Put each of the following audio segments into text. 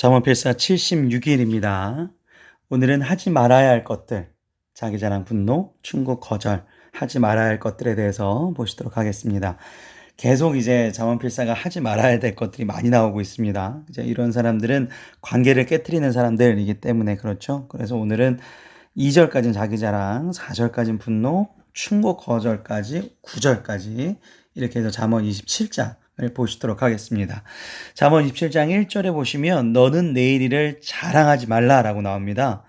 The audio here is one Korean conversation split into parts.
잠언 필사 76일입니다. 오늘은 하지 말아야 할 것들, 자기자랑, 분노, 충고, 거절, 하지 말아야 할 것들에 대해서 보시도록 하겠습니다. 계속 이제 잠언 필사가 하지 말아야 될 것들이 많이 나오고 있습니다. 이제 이런 사람들은 관계를 깨트리는 사람들이기 때문에 그렇죠. 그래서 오늘은 2절까지는 자기자랑, 4절까지는 분노, 충고, 거절까지, 9절까지 이렇게 해서 잠언 27장 보시도록 하겠습니다. 잠언 27장 1절에 보시면 너는 내일 일을 자랑하지 말라라고 나옵니다.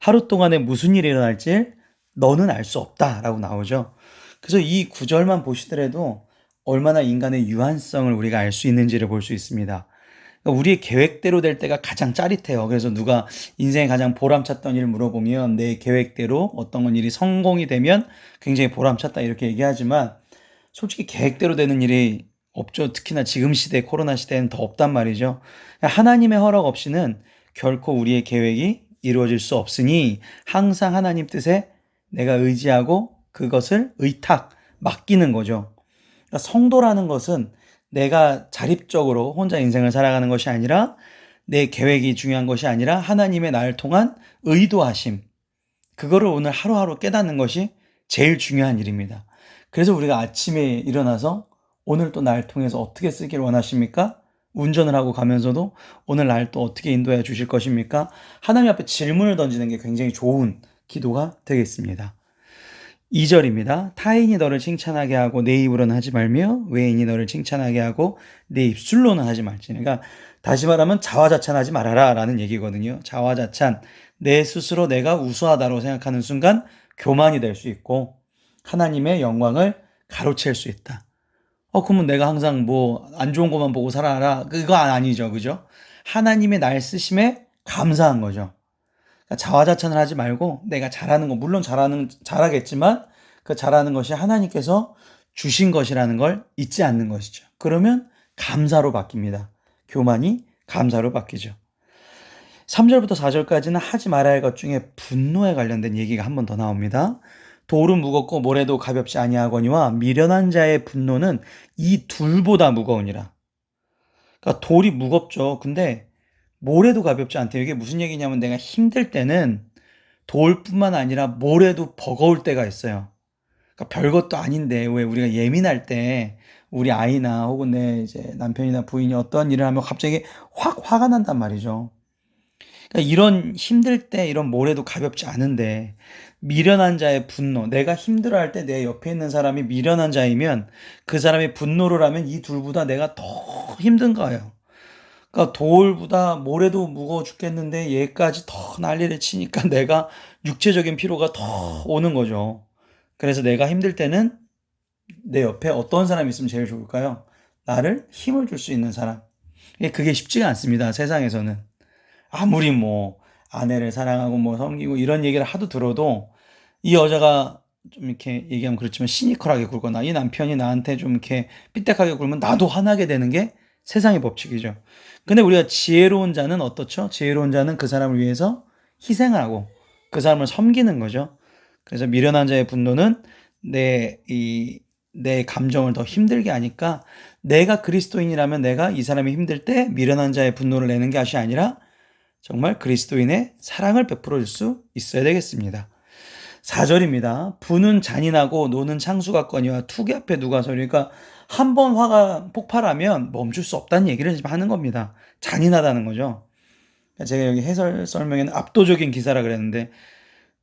하루 동안에 무슨 일이 일어날지 너는 알 수 없다라고 나오죠. 그래서 이 구절만 보시더라도 얼마나 인간의 유한성을 우리가 알 수 있는지를 볼 수 있습니다. 그러니까 우리의 계획대로 될 때가 가장 짜릿해요. 그래서 누가 인생에 가장 보람찼던 일을 물어보면 내 계획대로 어떤 일이 성공이 되면 굉장히 보람찼다 이렇게 얘기하지만 솔직히 계획대로 되는 일이 없죠. 특히나 지금 시대, 코로나 시대에는 더 없단 말이죠. 하나님의 허락 없이는 결코 우리의 계획이 이루어질 수 없으니 항상 하나님 뜻에 내가 의지하고 그것을 의탁, 맡기는 거죠. 그러니까 성도라는 것은 내가 자립적으로 혼자 인생을 살아가는 것이 아니라 내 계획이 중요한 것이 아니라 하나님의 나를 통한 의도하심. 그거를 오늘 하루하루 깨닫는 것이 제일 중요한 일입니다. 그래서 우리가 아침에 일어나서 오늘 또 날 통해서 어떻게 쓰기를 원하십니까? 운전을 하고 가면서도 오늘 날 또 어떻게 인도해 주실 것입니까? 하나님 앞에 질문을 던지는 게 굉장히 좋은 기도가 되겠습니다. 2절입니다. 타인이 너를 칭찬하게 하고 내 입으로는 하지 말며 외인이 너를 칭찬하게 하고 내 입술로는 하지 말지. 그러니까 다시 말하면 자화자찬하지 말아라 라는 얘기거든요. 자화자찬, 내 스스로 내가 우수하다고 생각하는 순간 교만이 될 수 있고 하나님의 영광을 가로챌 수 있다. 그러면 내가 항상 뭐 안 좋은 것만 보고 살아라. 그거 아니죠. 그죠? 하나님의 날 쓰심에 감사한 거죠. 그러니까 자화자찬을 하지 말고 내가 잘하는 거, 물론 잘하겠지만 그 잘하는 것이 하나님께서 주신 것이라는 걸 잊지 않는 것이죠. 그러면 감사로 바뀝니다. 교만이 감사로 바뀌죠. 3절부터 4절까지는 하지 말아야 할 것 중에 분노에 관련된 얘기가 한 번 더 나옵니다. 돌은 무겁고 모래도 가볍지 아니하거니와 미련한 자의 분노는 이 둘보다 무거우니라. 그러니까 돌이 무겁죠. 근데 모래도 가볍지 않대요. 이게 무슨 얘기냐면 내가 힘들 때는 돌뿐만 아니라 모래도 버거울 때가 있어요. 그러니까 별것도 아닌데 왜 우리가 예민할 때 우리 아이나 혹은 내 이제 남편이나 부인이 어떤 일을 하면 갑자기 확 화가 난단 말이죠. 그러니까 이런 힘들 때 이런 모래도 가볍지 않은데 미련한 자의 분노, 내가 힘들어할 때 내 옆에 있는 사람이 미련한 자이면 그 사람이 분노를 하면 이 둘보다 내가 더 힘든 거예요. 그러니까 돌보다 모래도 무거워 죽겠는데 얘까지 더 난리를 치니까 내가 육체적인 피로가 더 오는 거죠. 그래서 내가 힘들 때는 내 옆에 어떤 사람이 있으면 제일 좋을까요? 나를 힘을 줄 수 있는 사람. 그게 쉽지가 않습니다. 세상에서는. 아무리 뭐 아내를 사랑하고 뭐 섬기고 이런 얘기를 하도 들어도 이 여자가 좀 이렇게 얘기하면 그렇지만 시니컬하게 굴거나 이 남편이 나한테 좀 이렇게 삐딱하게 굴면 나도 화나게 되는 게 세상의 법칙이죠. 근데 우리가 지혜로운 자는 어떻죠? 지혜로운 자는 그 사람을 위해서 희생하고 그 사람을 섬기는 거죠. 그래서 미련한 자의 분노는 내 감정을 더 힘들게 하니까 내가 그리스도인이라면 내가 이 사람이 힘들 때 미련한 자의 분노를 내는 것이 아니라 정말 그리스도인의 사랑을 베풀어 줄 수 있어야 되겠습니다. 4절입니다. 부는 잔인하고 노는 창수 같거니와 투기 앞에 누가 서리. 그러니까 한 번 화가 폭발하면 멈출 수 없다는 얘기를 지금 하는 겁니다. 잔인하다는 거죠. 제가 여기 해설 설명에는 압도적인 기사라 그랬는데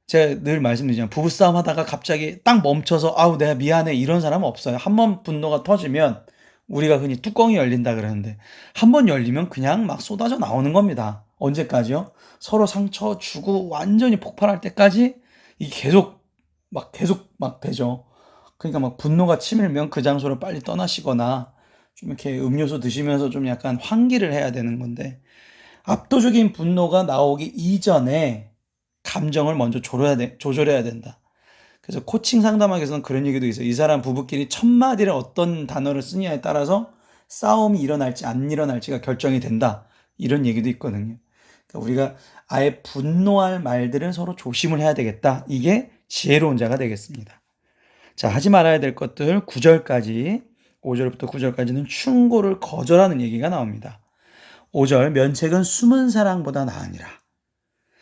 제가 늘 말씀드리지만 부부싸움 하다가 갑자기 딱 멈춰서 아우 내가 미안해 이런 사람은 없어요. 한 번 분노가 터지면 우리가 흔히 뚜껑이 열린다 그러는데 한 번 열리면 그냥 막 쏟아져 나오는 겁니다. 언제까지요? 서로 상처 주고 완전히 폭발할 때까지 이게 계속 막 되죠. 그러니까 막 분노가 치밀면 그 장소를 빨리 떠나시거나 좀 이렇게 음료수 드시면서 좀 약간 환기를 해야 되는 건데 압도적인 분노가 나오기 이전에 감정을 먼저 조절해야 된다. 그래서 코칭 상담학에서는 그런 얘기도 있어요. 이 사람 부부끼리 첫 마디를 어떤 단어를 쓰냐에 따라서 싸움이 일어날지 안 일어날지가 결정이 된다. 이런 얘기도 있거든요. 그러니까 우리가 아예 분노할 말들은 서로 조심을 해야 되겠다. 이게 지혜로운 자가 되겠습니다. 자, 하지 말아야 될 것들 9절까지, 5절부터 9절까지는 충고를 거절하는 얘기가 나옵니다. 5절 면책은 숨은 사랑보다 나으니라.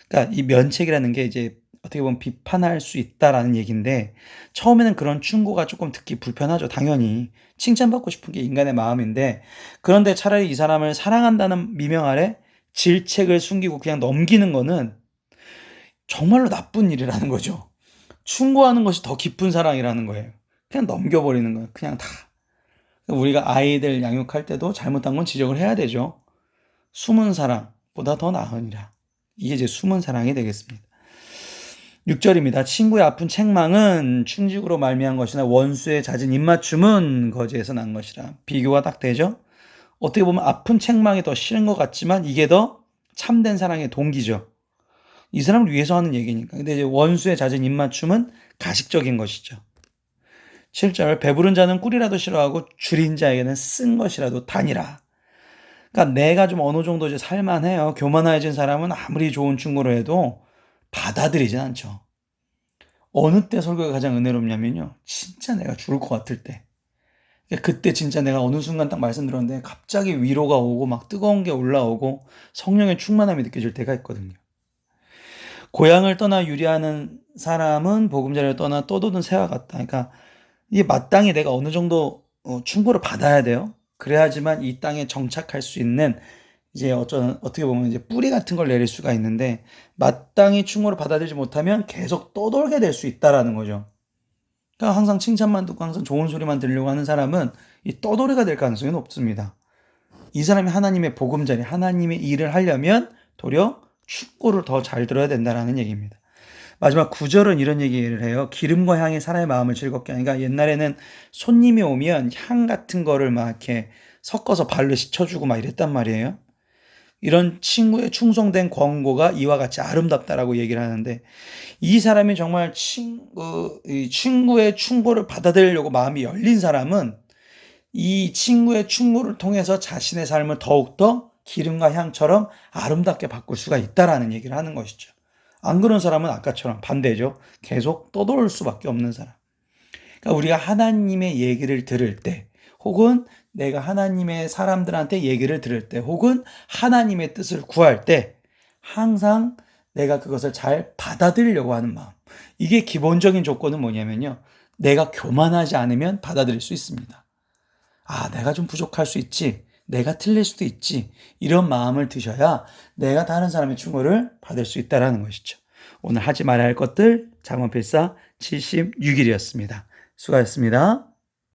그러니까 이 면책이라는 게 이제 어떻게 보면 비판할 수 있다라는 얘기인데 처음에는 그런 충고가 조금 듣기 불편하죠. 당연히 칭찬받고 싶은 게 인간의 마음인데 그런데 차라리 이 사람을 사랑한다는 미명 아래 질책을 숨기고 그냥 넘기는 거는 정말로 나쁜 일이라는 거죠. 충고하는 것이 더 깊은 사랑이라는 거예요. 그냥 넘겨버리는 거예요. 그냥 다. 우리가 아이들 양육할 때도 잘못한 건 지적을 해야 되죠. 숨은 사랑보다 더 나으니라. 이게 이제 숨은 사랑이 되겠습니다. 6절입니다. 친구의 아픈 책망은 충직으로 말미암은 것이나 원수의 잦은 입맞춤은 거지에서 난 것이라. 비교가 딱 되죠. 어떻게 보면 아픈 책망이 더 싫은 것 같지만 이게 더 참된 사랑의 동기죠. 이 사람을 위해서 하는 얘기니까. 근데 이제 원수의 잦은 입맞춤은 가식적인 것이죠. 7절 배부른 자는 꿀이라도 싫어하고 줄인 자에게는 쓴 것이라도 다니라. 그러니까 내가 좀 어느 정도 이제 살만해요. 교만해진 사람은 아무리 좋은 충고를 해도 받아들이진 않죠. 어느 때 설교가 가장 은혜롭냐면요. 진짜 내가 죽을 것 같을 때. 그때 진짜 내가 어느 순간 딱 말씀드렸는데 갑자기 위로가 오고 막 뜨거운 게 올라오고 성령의 충만함이 느껴질 때가 있거든요. 고향을 떠나 유리하는 사람은 보금자리를 떠나 떠도는 새와 같다. 그러니까 이게 마땅히 내가 어느 정도 충고를 받아야 돼요. 그래야지만 이 땅에 정착할 수 있는 이제 어떻게 보면 이제 뿌리 같은 걸 내릴 수가 있는데 마땅히 충고를 받아들이지 못하면 계속 떠돌게 될 수 있다라는 거죠. 그러니까 항상 칭찬만 듣고 항상 좋은 소리만 들으려고 하는 사람은 이 떠돌이가 될 가능성이 높습니다. 이 사람이 하나님의 보금자리, 하나님의 일을 하려면 도리어 충고를 더 잘 들어야 된다라는 얘기입니다. 마지막 9절은 이런 얘기를 해요. 기름과 향이 사람의 마음을 즐겁게 하니까 옛날에는 손님이 오면 향 같은 거를 막 이렇게 섞어서 발로 씻어주고 막 이랬단 말이에요. 이런 친구의 충성된 권고가 이와 같이 아름답다라고 얘기를 하는데 이 사람이 정말 친구의 충고를 받아들이려고 마음이 열린 사람은 이 친구의 충고를 통해서 자신의 삶을 더욱더 기름과 향처럼 아름답게 바꿀 수가 있다라는 얘기를 하는 것이죠. 안 그런 사람은 아까처럼 반대죠. 계속 떠돌 수밖에 없는 사람. 그러니까 우리가 하나님의 얘기를 들을 때 혹은 내가 하나님의 사람들한테 얘기를 들을 때 혹은 하나님의 뜻을 구할 때 항상 내가 그것을 잘 받아들이려고 하는 마음. 이게 기본적인 조건은 뭐냐면요. 내가 교만하지 않으면 받아들일 수 있습니다. 아, 내가 좀 부족할 수 있지. 내가 틀릴 수도 있지. 이런 마음을 드셔야 내가 다른 사람의 충고를 받을 수 있다는 것이죠. 오늘 하지 말아야 할 것들 잠언 필사 76일이었습니다. 수고하셨습니다.